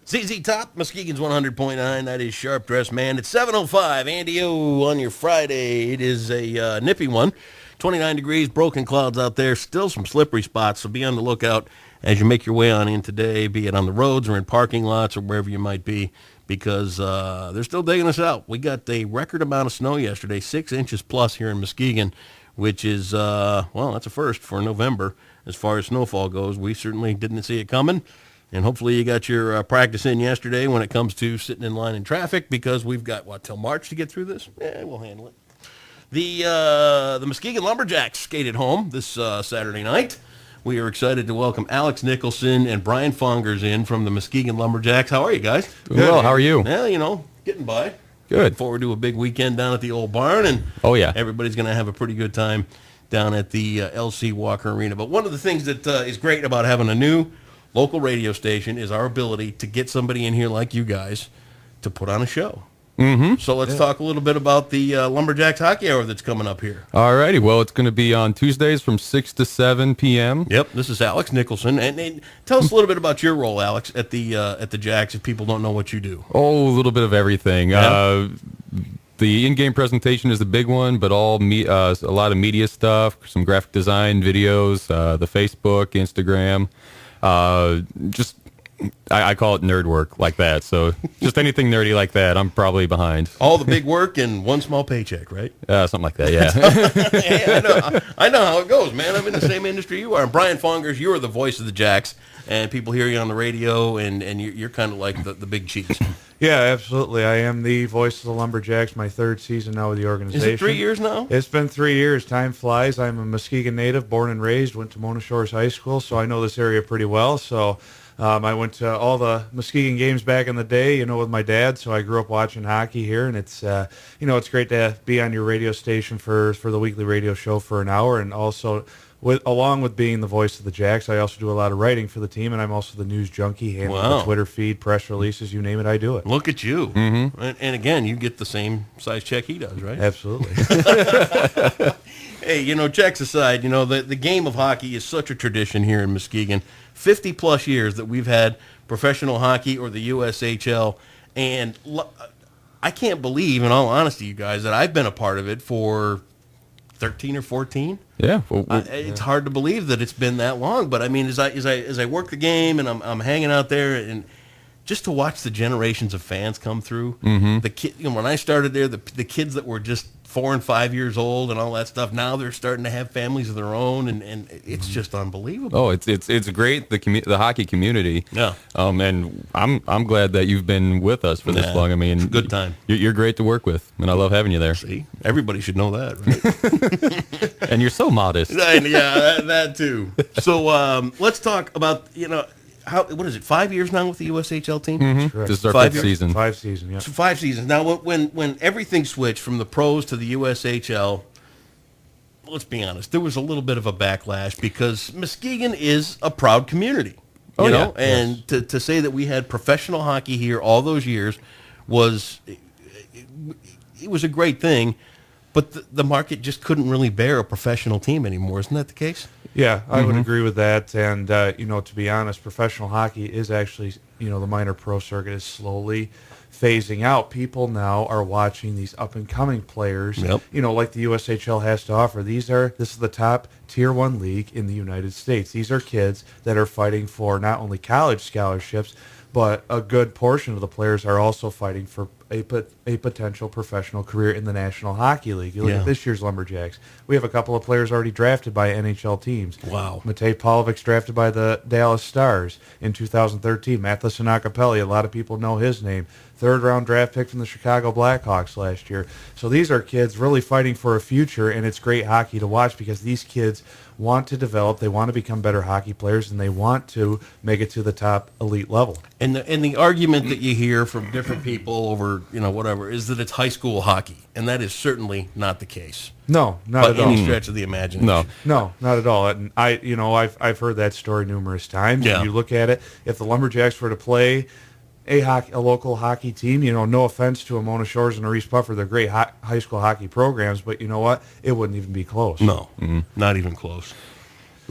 ZZ Top, Muskegon's 100.9. That is Sharp Dressed Man. It's 7:05. Andy O on your Friday. It is a nippy one. 29 degrees, broken clouds out there. Still some slippery spots, so be on the lookout as you make your way on in today, be it on the roads or in parking lots or wherever you might be, because they're still digging us out. We got a record amount of snow yesterday, 6 inches plus here in Muskegon, which is, that's a first for November as far as snowfall goes. We certainly didn't see it coming. And hopefully you got your practice in yesterday when it comes to sitting in line in traffic, because we've got, till March to get through this? Yeah, we'll handle it. The Muskegon Lumberjacks skated home this Saturday night. We are excited to welcome Alex Nichoson and Brian Fingers in from the Muskegon Lumberjacks. How are you guys? Doing well. How are you? Well, getting by. Good. Look forward to a big weekend down at the old barn, and everybody's going to have a pretty good time down at the L.C. Walker Arena. But one of the things that is great about having a new local radio station is our ability to get somebody in here like you guys to put on a show. Mm-hmm. So let's talk a little bit about the Lumberjacks Hockey Hour that's coming up here. All righty. Well, it's going to be on Tuesdays from 6 to 7 p.m. Yep. This is Alex Nichoson. And tell us a little bit about your role, Alex, at the Jacks, if people don't know what you do. Oh, a little bit of everything. Yeah. The in-game presentation is the big one, but a lot of media stuff, some graphic design, videos, the Facebook, Instagram. I call it nerd work like that. So just anything nerdy like that, I'm probably behind. All the big work and one small paycheck, right? Something like that, yeah. Hey, I know how it goes, man. I'm in the same industry you are. And Brian Fingers, you are the voice of the Jacks, and people hear you on the radio, and you're kind of like the big cheese. Yeah, absolutely. I am the voice of the Lumberjacks, my third season now with the organization. Is it 3 years now? It's been 3 years. Time flies. I'm a Muskegon native, born and raised, went to Mona Shores High School, so I know this area pretty well. So I went to all the Muskegon games back in the day, with my dad, so I grew up watching hockey here, and it's, it's great to be on your radio station for the weekly radio show for an hour, and also along with being the voice of the Jacks, I also do a lot of writing for the team, and I'm also the news junkie, handling the Twitter feed, press releases, you name it, I do it. Look at you. Mm-hmm. And again, you get the same size check he does, right? Absolutely. Hey, checks aside, the game of hockey is such a tradition here in Muskegon. 50-plus years that we've had professional hockey or the USHL, and I can't believe, in all honesty, you guys, that I've been a part of it for 13 or 14. Yeah, it's hard to believe that it's been that long. But I mean, as I work the game and I'm hanging out there, and just to watch the generations of fans come through, the when I started there, the kids that were just 4 and 5 years old and all that stuff, now they're starting to have families of their own, and it's just unbelievable. Oh, it's great, the hockey community. Yeah. And I'm glad that you've been with us for this long. I mean, it's a good time. You're great to work with, and I love having you there. See, everybody should know that, right? And you're so modest. Yeah, that too. So let's talk about what is it? 5 years now with the USHL team? Mm-hmm. This is our fifth season. 5 seasons, yeah. So 5 seasons. Now, when everything switched from the pros to the USHL, let's be honest, there was a little bit of a backlash because Muskegon is a proud community. You know? And to say that we had professional hockey here all those years was a great thing, but the market just couldn't really bear a professional team anymore. Isn't that the case? Yeah, I would agree with that. And, to be honest, professional hockey is actually, the minor pro circuit is slowly phasing out. People now are watching these up-and-coming players, like the USHL has to offer. This is the top Tier 1 league in the United States. These are kids that are fighting for not only college scholarships, but a good portion of the players are also fighting for a potential professional career in the National Hockey League. You look at this year's Lumberjacks. We have a couple of players already drafted by NHL teams. Wow. Matej Pavlovic's drafted by the Dallas Stars in 2013. Matheson Acapelli, a lot of people know his name. Third-round draft pick from the Chicago Blackhawks last year. So these are kids really fighting for a future, and it's great hockey to watch because these kids want to develop, they want to become better hockey players, and they want to make it to the top elite level. And the argument that you hear from different people over, whatever, is that it's high school hockey, and that is certainly not the case. No, not at all. By any stretch of the imagination. No, not at all. And I've heard that story numerous times. Yeah. And you look at it, if the Lumberjacks were to play a local hockey team, no offense to Mona Shores and East Puffer, they're great high school hockey programs, but you know what? It wouldn't even be close. No, not even close.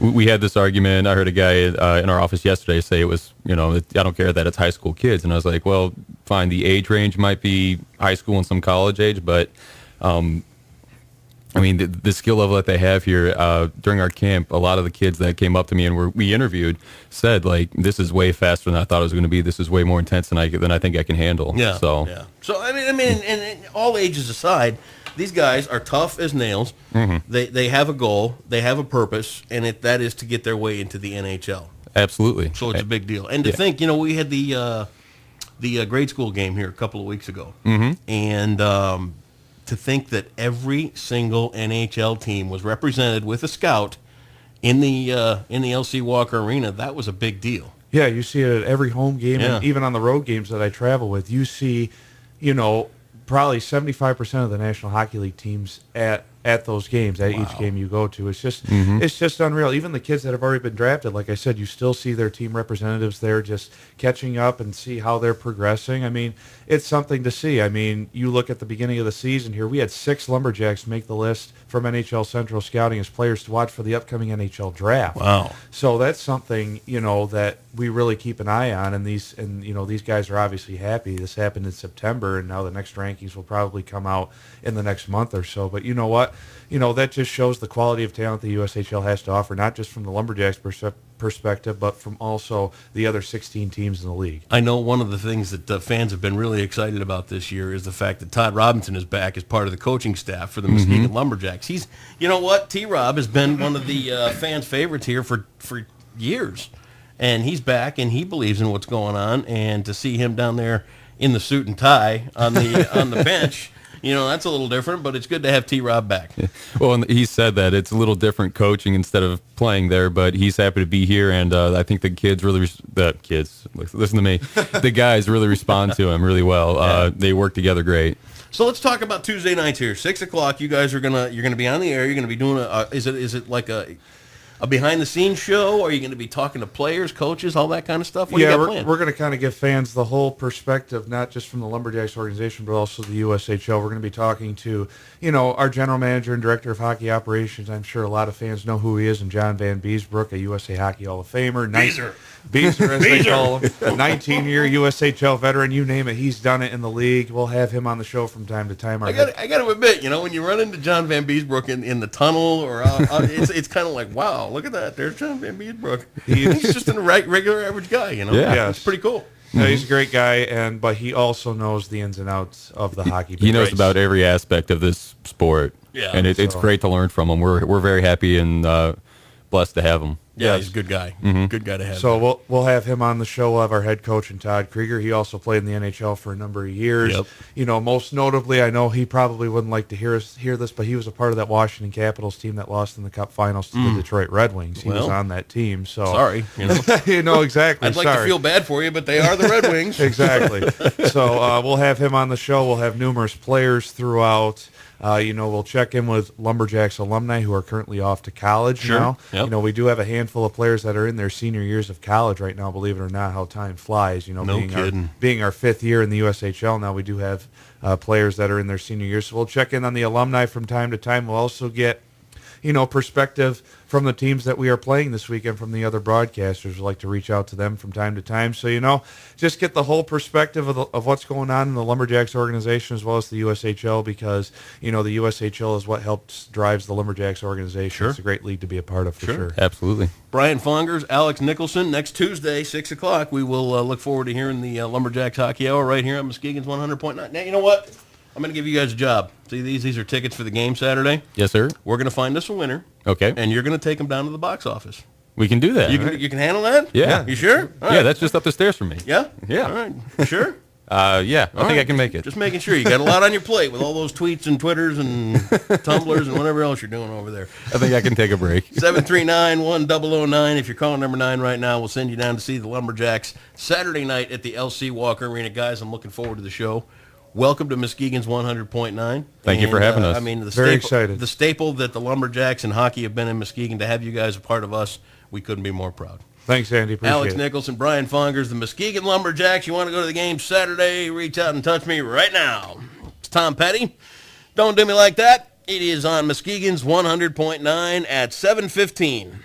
We had this argument. I heard a guy in our office yesterday say it was, I don't care that it's high school kids. And I was like, well, fine, the age range might be high school and some college age, but the skill level that they have here during our camp, a lot of the kids that came up to me and we interviewed said, like, this is way faster than I thought it was going to be. This is way more intense than I think I can handle. Yeah. So, So and all ages aside, these guys are tough as nails. Mm-hmm. They have a goal, they have a purpose, and that is to get their way into the NHL. Absolutely. So it's a big deal. And to think, we had the grade school game here a couple of weeks ago, and to think that every single NHL team was represented with a scout in the LC Walker Arena, that was a big deal. Yeah, you see it at every home game, Yeah. and even on the road games that I travel with, you see, probably 75% of the National Hockey League teams at those games, at each game you go to. It's just it's just unreal. Even the kids that have already been drafted, like I said, you still see their team representatives there just catching up and see how they're progressing. I mean, it's something to see. I mean, you look at the beginning of the season here, we had 6 Lumberjacks make the list from NHL Central Scouting as players to watch for the upcoming NHL draft. Wow. So that's something, that we really keep an eye on, and these guys are obviously happy. This happened in September, and now the next rankings will probably come out in the next month or so. But you know what? That just shows the quality of talent the USHL has to offer, not just from the Lumberjacks perspective, but from also the other 16 teams in the league. I know one of the things that fans have been really excited about this year is the fact that Todd Robinson is back as part of the coaching staff for the Muskegon Lumberjacks. He's, T-Rob has been one of the fans' favorites here for years, and he's back, and he believes in what's going on, and to see him down there in the suit and tie on the bench, that's a little different, but it's good to have T-Rob back. Yeah. Well, and he said that it's a little different coaching instead of playing there, but he's happy to be here, and I think the guys really respond to him really well. They work together great. So let's talk about Tuesday nights here. 6:00. You guys you're gonna be on the air. You're gonna be doing is it like a behind the scenes show? Are you going to be talking to players, coaches, all that kind of stuff? What do you got planned? We're going to kind of give fans the whole perspective, not just from the Lumberjacks organization, but also the USHL. We're going to be talking to, our general manager and director of hockey operations. I'm sure a lot of fans know who he is, and John Van Beesbrook, a USA Hockey Hall of Famer. Beezer, as they call him. 19-year USHL veteran, you name it, he's done it in the league. We'll have him on the show from time to time. I got to admit, when you run into John Van Beesbrook in the tunnel, or it's kind of like, wow, look at that. There's John Van Beesbrook. He's just a regular average guy, Yeah. It's pretty cool. No, he's a great guy, but he also knows the ins and outs of the hockey business. He knows about every aspect of this sport, and it's great to learn from him. We're very happy and blessed to have him. Yeah, he's a good guy. Good guy to have. So we'll have him on the show. We'll have our head coach, and Todd Krieger. He also played in the NHL for a number of years. Yep. Most notably, I know he probably wouldn't like to hear this, but he was a part of that Washington Capitals team that lost in the Cup Finals to the Detroit Red Wings. He was on that team. So sorry, exactly. I'd like to feel bad for you, but they are the Red Wings. Exactly. So we'll have him on the show. We'll have numerous players throughout. We'll check in with Lumberjacks alumni who are currently off to college now. Yep. We do have a handful of players that are in their senior years of college right now, believe it or not, how time flies. Being our 5th year in the USHL now, we do have players that are in their senior years. So we'll check in on the alumni from time to time. We'll also get, perspective from the teams that we are playing this weekend from the other broadcasters. We like to reach out to them from time to time. So, just get the whole perspective of what's going on in the Lumberjacks organization as well as the USHL, because, the USHL is what drives the Lumberjacks organization. Sure. It's a great league to be a part of for sure. Absolutely. Brian Fingers, Alex Nichoson, next Tuesday, 6:00. We will look forward to hearing the Lumberjacks Hockey Hour right here on Muskegon's 100.9. Now, you know what? I'm going to give you guys a job. See, these are tickets for the game Saturday. Yes, sir. We're going to find us a winner. Okay. And you're going to take them down to the box office. We can do that. You can handle that? Yeah. You sure? All right. Yeah, that's just up the stairs from me. Yeah? Yeah. All right. Sure? Yeah, I think I can make it. Just making sure. You got a lot on your plate with all those tweets and Twitters and Tumblrs and whatever else you're doing over there. I think I can take a break. 739-1009. If you're calling number 9 right now, we'll send you down to see the Lumberjacks Saturday night at the LC Walker Arena. Guys, I'm looking forward to the show. Welcome to Muskegon's 100.9. Thank you for having us. Very excited. The staple that the Lumberjacks and hockey have been in Muskegon, to have you guys a part of us, we couldn't be more proud. Thanks, Andy. Appreciate Alex it. Nichoson, Brian Fingers, the Muskegon Lumberjacks. You want to go to the game Saturday, reach out and touch me right now. It's Tom Petty. Don't do me like that. It is on Muskegon's 100.9 at 7:15.